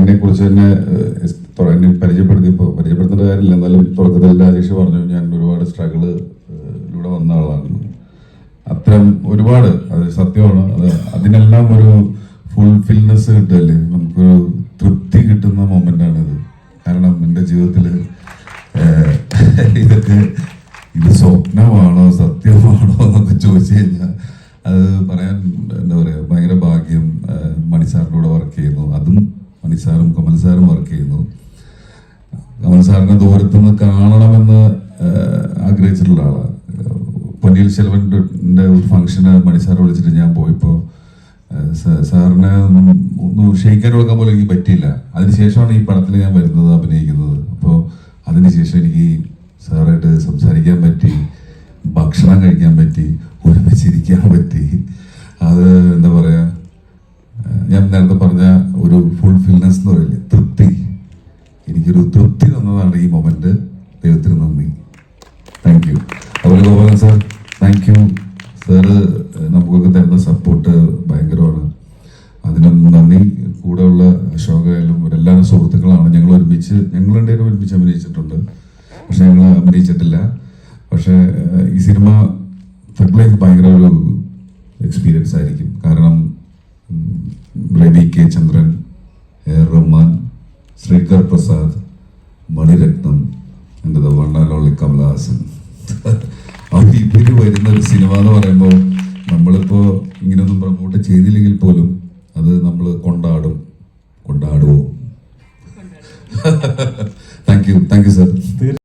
എന്നെ കുറിച്ച് തന്നെ എന്നെ പരിചയപ്പെടുത്തേണ്ട കാര്യമില്ല. എന്നാലും തുടക്കത്തിൽ രാജേഷ് പറഞ്ഞു ഞാൻ ഒരുപാട് സ്ട്രഗിളിലൂടെ വന്ന ആളാണ്. അത്തരം ഒരുപാട്, അത് സത്യമാണ്. അതിനെല്ലാം ഒരു ഫുൾഫിൽനെസ് കിട്ടുമല്ലേ, നമുക്കൊരു തൃപ്തി കിട്ടുന്ന മൊമെന്റ് ആണിത്. കാരണം എൻ്റെ ജീവിതത്തിൽ ഇത് സ്വപ്നമാണോ സത്യമാണോ എന്നൊക്കെ ചോദിച്ചു കഴിഞ്ഞാൽ അത് പറയാൻ എന്താ പറയുക, ഭയങ്കര ഭാഗ്യം. മണിസാറിൻ്റെ കൂടെ വർക്ക് ചെയ്യുന്നു, അതും മണിസാറും കമൽ സാറും വർക്ക് ചെയ്യുന്നു. കമൽ സാറിനെ ദൂരത്തുനിന്ന് കാണണമെന്ന് ആഗ്രഹിച്ചിട്ടുള്ള ആളാണ്. പൊന്നിയിൽ ശെൽവൻ്റെ ഒരു ഫംഗ്ഷന് മണിസാർ വിളിച്ചിട്ട് ഞാൻ പോയപ്പോൾ സാറിനെ ഒന്ന് ക്ഷയിക്കാൻ കൊടുക്കാൻ പോലും എനിക്ക് പറ്റിയില്ല. അതിനുശേഷമാണ് ഈ പടത്തിൽ ഞാൻ വരുന്നത്, അഭിനയിക്കുന്നത്. അപ്പോൾ അതിനുശേഷം എനിക്ക് സാറായിട്ട് സംസാരിക്കാൻ പറ്റി, ഭക്ഷണം കഴിക്കാൻ പറ്റി, ഒരുമിച്ചിരിക്കാൻ പറ്റി. അത് എന്താ പറയുക, ഞാൻ നേരത്തെ പറഞ്ഞ ഒരു ഫുൾഫിൽനെസ് എന്ന് പറയില്ലേ, തൃപ്തി. എനിക്കൊരു തൃപ്തി തന്നതാണ് ഈ മൊമെന്റ്. ദൈവത്തിന് നന്ദി. Thank you. അതുപോലെ Gopalan sir, thank you sir. നമുക്കൊക്കെ തരുന്ന സപ്പോർട്ട് ഭയങ്കരമാണ്. അതിനും നന്ദി. കൂടെയുള്ള അശോകയായാലും എല്ലാവരും സുഹൃത്തുക്കളാണ്. ഞങ്ങൾ രണ്ടുപേരും ഒരുമിച്ച് അഭിനയിച്ചിട്ടുണ്ട്, പക്ഷെ ഞങ്ങൾ അഭിനയിച്ചിട്ടില്ല. പക്ഷെ ഈ സിനിമ തഗ് ലൈഫ് ഭയങ്കര ഒരു എക്സ്പീരിയൻസ് ആയിരിക്കും. കാരണം രവി കെ ചന്ദ്രൻ, എ റഹ്മാൻ, ശ്രീകർ പ്രസാദ്, മണിരത്നം, എൻ്റെ വണ്ണാലോളി കമലഹാസൻ, ഇവര് വരുന്ന ഒരു സിനിമ എന്ന് പറയുമ്പോൾ നമ്മളിപ്പോൾ ഇങ്ങനെയൊന്നും പ്രൊമോട്ട് ചെയ്തില്ലെങ്കിൽ പോലും അത് നമ്മൾ കൊണ്ടാടുമോ. Thank you sir.